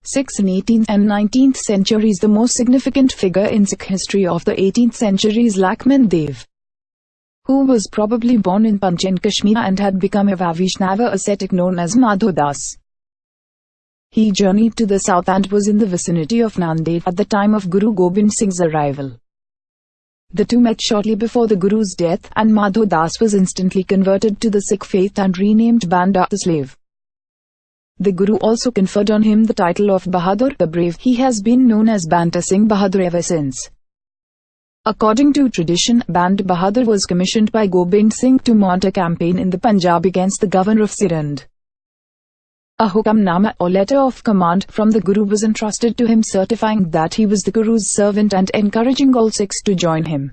Sikhs in 18th and 19th centuries. The most significant figure in Sikh history of the 18th century is Lakshman Dev, who was probably born in Panch in Kashmir and had become a Vaishnava ascetic known as Madho Das. He journeyed to the south and was in the vicinity of Nanded at the time of Guru Gobind Singh's arrival. The two met shortly before the Guru's death, and Madho Das was instantly converted to the Sikh faith and renamed Banda the slave. The Guru also conferred on him the title of Bahadur the Brave. He has been known as Banda Singh Bahadur ever since. According to tradition, Banda Bahadur was commissioned by Gobind Singh to mount a campaign in the Punjab against the governor of Sirhind. A hukamnama, or letter of command, from the Guru was entrusted to him certifying that he was the Guru's servant and encouraging all Sikhs to join him.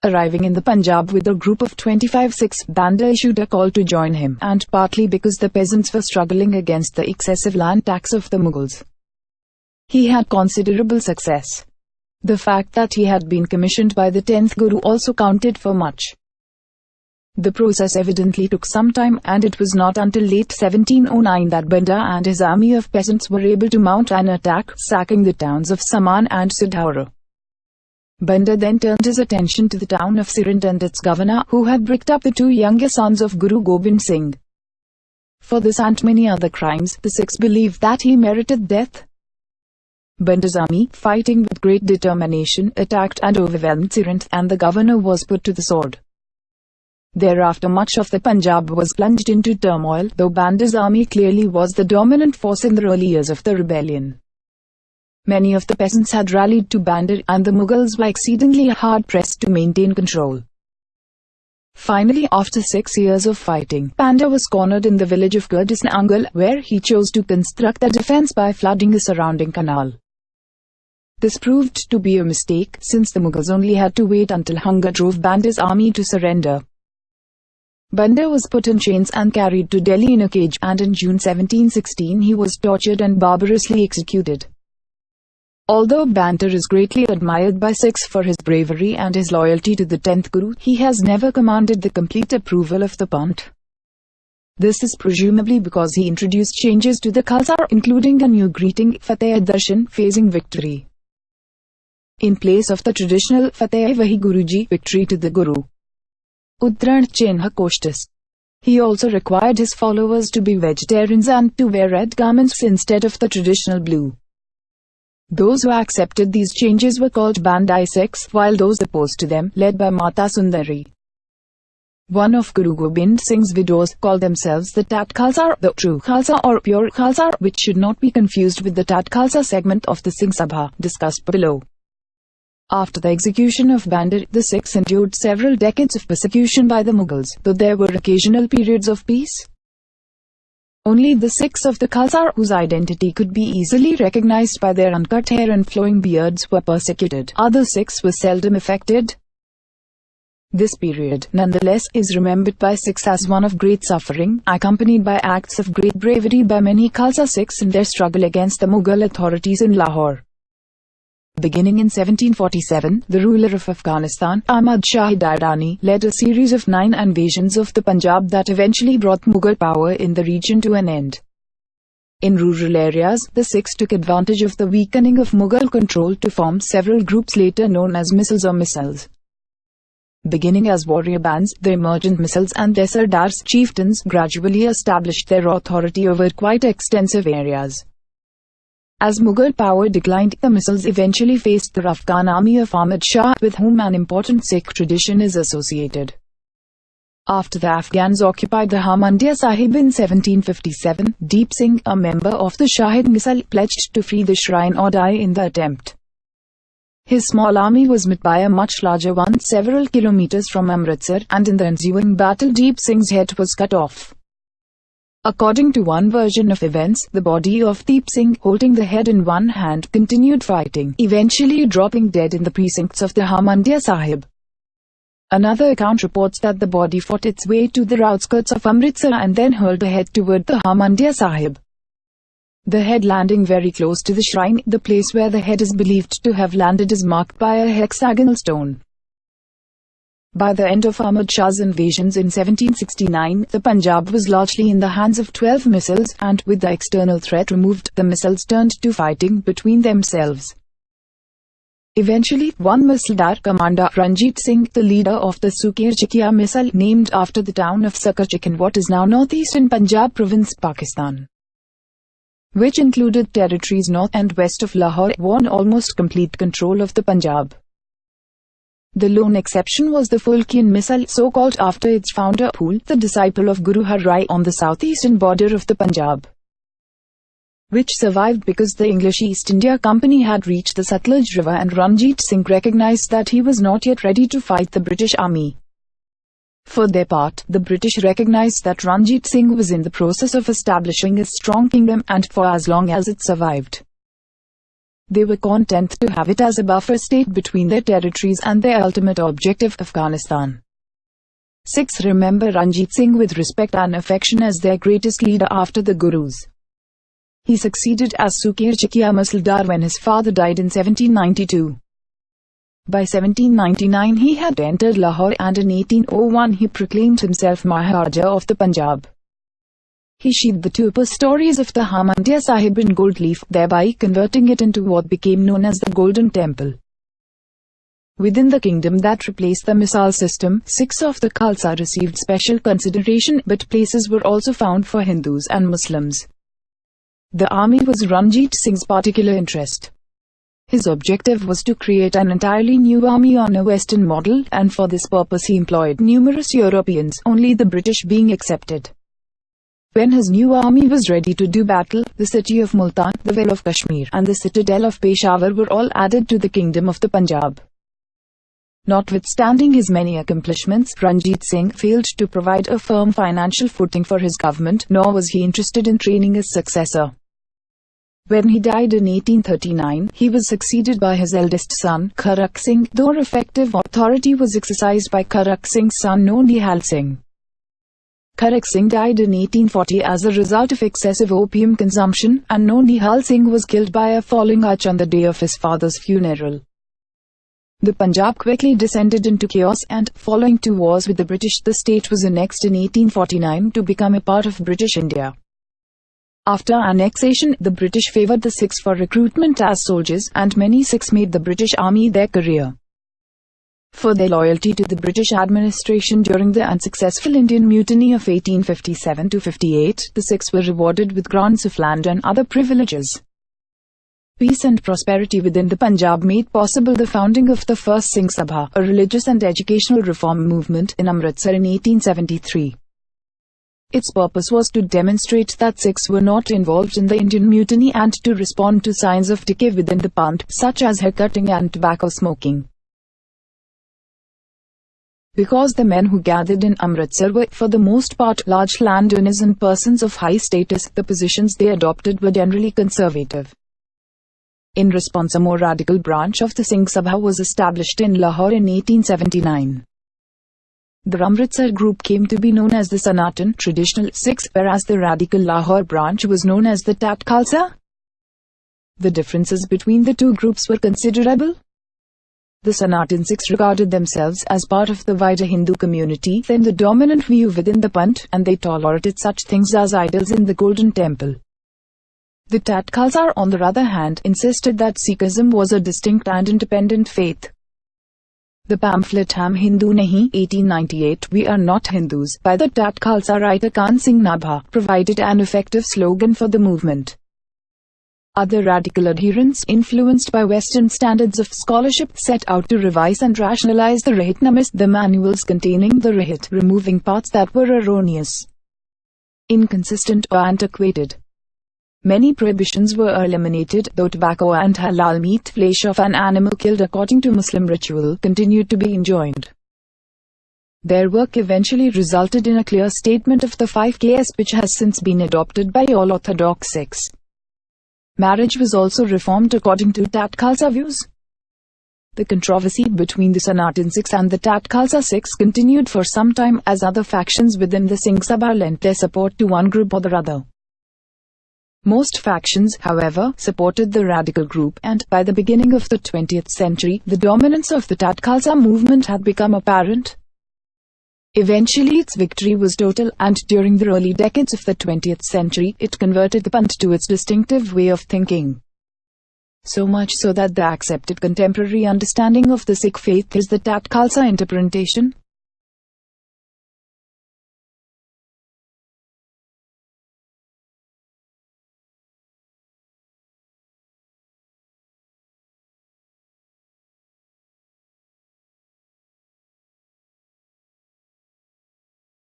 Arriving in the Punjab with a group of 25 Sikhs, Banda issued a call to join him, and partly because the peasants were struggling against the excessive land tax of the Mughals, he had considerable success. The fact that he had been commissioned by the 10th Guru also counted for much. The process evidently took some time, and it was not until late 1709 that Banda and his army of peasants were able to mount an attack, sacking the towns of Saman and Sidhaura. Banda then turned his attention to the town of Sirhind and its governor, who had bricked up the two younger sons of Guru Gobind Singh. For this and many other crimes, the Sikhs believed that he merited death. Banda's army, fighting with great determination, attacked and overwhelmed Sirhind, and the governor was put to the sword. Thereafter much of the Punjab was plunged into turmoil, though Banda's army clearly was the dominant force in the early years of the rebellion. Many of the peasants had rallied to Banda, and the Mughals were exceedingly hard-pressed to maintain control. Finally, after 6 years of fighting, Banda was cornered in the village of Gurdisnangal, where he chose to construct a defense by flooding the surrounding canal. This proved to be a mistake, since the Mughals only had to wait until hunger drove Banda's army to surrender. Banda was put in chains and carried to Delhi in a cage, and in June 1716 he was tortured and barbarously executed. Although Banda is greatly admired by Sikhs for his bravery and his loyalty to the 10th Guru, he has never commanded the complete approval of the Panth. This is presumably because he introduced changes to the Khalsa, including a new greeting, Fateh Darshan, facing victory, in place of the traditional Fateh Vahi Guruji, victory to the Guru. Udran Chinha Koshtas. He also required his followers to be vegetarians and to wear red garments instead of the traditional blue. Those who accepted these changes were called Bandai Sikhs, while those opposed to them, led by Mata Sundari, one of Guru Gobind Singh's widows, called themselves the Tat Khalsa, the true Khalsa or pure Khalsa, which should not be confused with the Tat Khalsa segment of the Singh Sabha, discussed below. After the execution of Banda, the Sikhs endured several decades of persecution by the Mughals, though there were occasional periods of peace. Only the Sikhs of the Khalsa, whose identity could be easily recognized by their uncut hair and flowing beards, were persecuted. Other Sikhs were seldom affected. This period, nonetheless, is remembered by Sikhs as one of great suffering, accompanied by acts of great bravery by many Khalsa Sikhs in their struggle against the Mughal authorities in Lahore. Beginning in 1747, the ruler of Afghanistan, Ahmad Shah Durrani, led a series of 9 invasions of the Punjab that eventually brought Mughal power in the region to an end. In rural areas, the Sikhs took advantage of the weakening of Mughal control to form several groups later known as Misls or Misls. Beginning as warrior bands, the emergent Misls and their Sardars, chieftains, gradually established their authority over quite extensive areas. As Mughal power declined, the Misls eventually faced the Afghan army of Ahmad Shah, with whom an important Sikh tradition is associated. After the Afghans occupied the Harmandir Sahib in 1757, Deep Singh, a member of the Shahid Misl, pledged to free the shrine or die in the attempt. His small army was met by a much larger one several kilometers from Amritsar, and in the ensuing battle Deep Singh's head was cut off. According to one version of events, the body of Deep Singh, holding the head in one hand, continued fighting, eventually dropping dead in the precincts of the Harmandir Sahib. Another account reports that the body fought its way to the outskirts of Amritsar and then hurled ahead toward the Harmandir Sahib. The head landing very close to the shrine, the place where the head is believed to have landed is marked by a hexagonal stone. By the end of Ahmad Shah's invasions in 1769, the Punjab was largely in the hands of 12 missiles, and with the external threat removed, the missiles turned to fighting between themselves. Eventually, one Misildar commander, Ranjit Singh, the leader of the Suker-Chikia missile, named after the town of Sukerchik in what is now northeastern Punjab province, Pakistan, which included territories north and west of Lahore, won almost complete control of the Punjab. The lone exception was the Fulkian missile, so called after its founder Phul, the disciple of Guru Har Rai, on the southeastern border of the Punjab, which survived because the English East India Company had reached the Satluj River and Ranjit Singh recognized that he was not yet ready to fight the British army. For their part, the British recognized that Ranjit Singh was in the process of establishing a strong kingdom, and for as long as it survived, they were content to have it as a buffer state between their territories and their ultimate objective, Afghanistan. Sikhs remember Ranjit Singh with respect and affection as their greatest leader after the Gurus. He succeeded as Suker-Chikia Misildar when his father died in 1792. By 1799 he had entered Lahore, and in 1801 he proclaimed himself Maharaja of the Punjab. He sheathed the two upper stories of the Harmandir Sahib in gold leaf, thereby converting it into what became known as the Golden Temple. Within the kingdom that replaced the missile system, Sikhs of the Khalsa received special consideration, but places were also found for Hindus and Muslims. The army was Ranjit Singh's particular interest. His objective was to create an entirely new army on a Western model, and for this purpose he employed numerous Europeans, only the British being excepted. When his new army was ready to do battle, the city of Multan, the Vale of Kashmir, and the citadel of Peshawar were all added to the kingdom of the Punjab. Notwithstanding his many accomplishments, Ranjit Singh failed to provide a firm financial footing for his government, nor was he interested in training his successor. When he died in 1839, he was succeeded by his eldest son, Kharak Singh, though effective authority was exercised by Kharak Singh's son Nihal Singh. Kharak Singh died in 1840 as a result of excessive opium consumption, and Nihal Singh was killed by a falling arch on the day of his father's funeral. The Punjab quickly descended into chaos, and, following two wars with the British, the state was annexed in 1849 to become a part of British India. After annexation, the British favoured the Sikhs for recruitment as soldiers, and many Sikhs made the British Army their career. For their loyalty to the British administration during the unsuccessful Indian Mutiny of 1857–58, the Sikhs were rewarded with grants of land and other privileges. Peace and prosperity within the Punjab made possible the founding of the first Singh Sabha, a religious and educational reform movement, in Amritsar in 1873. Its purpose was to demonstrate that Sikhs were not involved in the Indian Mutiny and to respond to signs of decay within the Panth, such as haircutting and tobacco smoking. Because the men who gathered in Amritsar were, for the most part, large landowners and persons of high status, the positions they adopted were generally conservative. In response, a more radical branch of the Singh Sabha was established in Lahore in 1879. The Amritsar group came to be known as the Sanatan traditional Sikhs, whereas the radical Lahore branch was known as the Tat Khalsa. The differences between the two groups were considerable. The Sanatan Sikhs regarded themselves as part of the wider Hindu community, then the dominant view within the Panth, and they tolerated such things as idols in the Golden Temple. The Tat Khalsa, on the other hand, insisted that Sikhism was a distinct and independent faith. The pamphlet Hum Hindu Nahi, 1898, We Are Not Hindus, by the Tat Khalsa writer Kan Singh Nabha, provided an effective slogan for the movement. Other radical adherents, influenced by Western standards of scholarship, set out to revise and rationalize the Rahitnamas, the manuals containing the Rahit, removing parts that were erroneous, inconsistent or antiquated. Many prohibitions were eliminated, though tobacco and halal meat, flesh of an animal killed according to Muslim ritual, continued to be enjoined. Their work eventually resulted in a clear statement of the 5Ks, which has since been adopted by all Orthodox Sikhs. Marriage was also reformed according to Tat Khalsa views. The controversy between the Sanatan Sikhs and the Tat Khalsa Sikhs continued for some time, as other factions within the Singh Sabha lent their support to one group or the other. Most factions, however, supported the radical group, and, by the beginning of the 20th century, the dominance of the Tat Khalsa movement had become apparent. Eventually its victory was total, and during the early decades of the 20th century, it converted the Panth to its distinctive way of thinking. So much so that the accepted contemporary understanding of the Sikh faith is the Tat Khalsa interpretation.